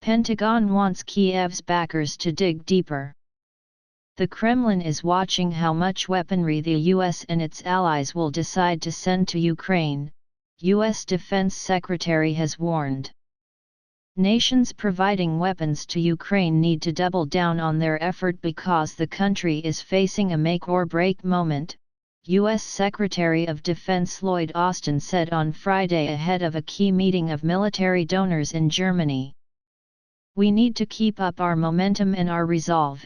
Pentagon wants Kiev's backers to dig deeper. The Kremlin is watching how much weaponry the US and its allies will decide to send to Ukraine, US Defense Secretary has warned. Nations providing weapons to Ukraine need to double down on their effort because the country is facing a make-or-break moment, U.S. Secretary of Defense Lloyd Austin said on Friday ahead of a key meeting of military donors in Germany. "We need to keep up our momentum and our resolve,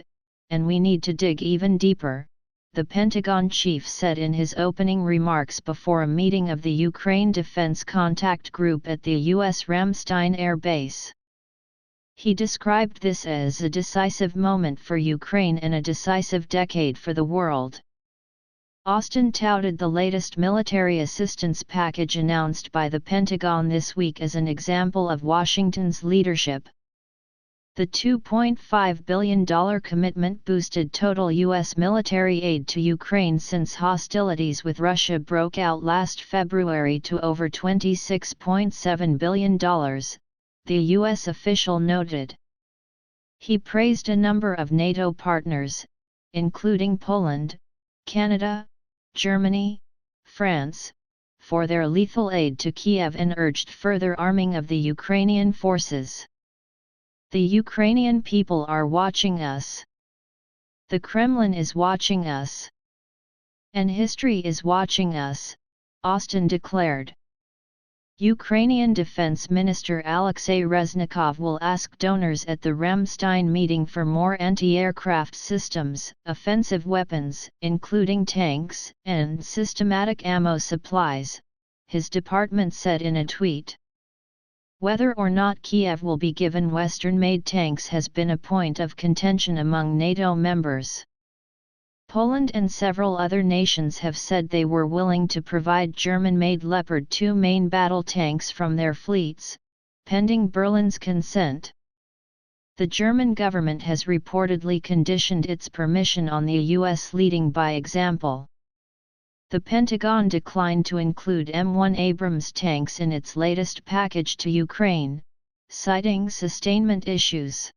and we need to dig even deeper," the Pentagon chief said in his opening remarks before a meeting of the Ukraine Defense Contact Group at the U.S. Ramstein Air Base. He described this as a decisive moment for Ukraine and a decisive decade for the world. Austin touted the latest military assistance package announced by the Pentagon this week as an example of Washington's leadership. The $2.5 billion commitment boosted total U.S. military aid to Ukraine since hostilities with Russia broke out last February to over $26.7 billion, the U.S. official noted. He praised a number of NATO partners, including Poland, Canada, Germany, France, for their lethal aid to Kiev and urged further arming of the Ukrainian forces. "The Ukrainian people are watching us. The Kremlin is watching us. And history is watching us," Austin declared. Ukrainian Defense Minister Alexei Reznikov will ask donors at the Ramstein meeting for more anti-aircraft systems, offensive weapons, including tanks, and systematic ammo supplies, his department said in a tweet. Whether or not Kiev will be given Western-made tanks has been a point of contention among NATO members. Poland and several other nations have said they were willing to provide German-made Leopard 2 main battle tanks from their fleets, pending Berlin's consent. The German government has reportedly conditioned its permission on the US leading by example. The Pentagon declined to include M1 Abrams tanks in its latest package to Ukraine, citing sustainment issues.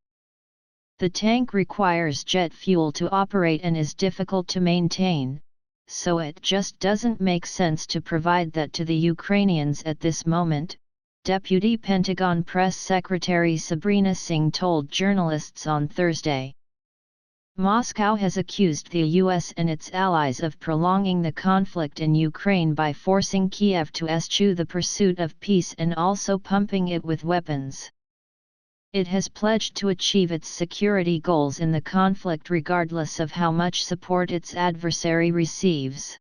The tank requires jet fuel to operate and is difficult to maintain, so it just doesn't make sense to provide that to the Ukrainians at this moment, Deputy Pentagon Press Secretary Sabrina Singh told journalists on Thursday. Moscow has accused the US and its allies of prolonging the conflict in Ukraine by forcing Kiev to eschew the pursuit of peace and also pumping it with weapons. It has pledged to achieve its security goals in the conflict regardless of how much support its adversary receives.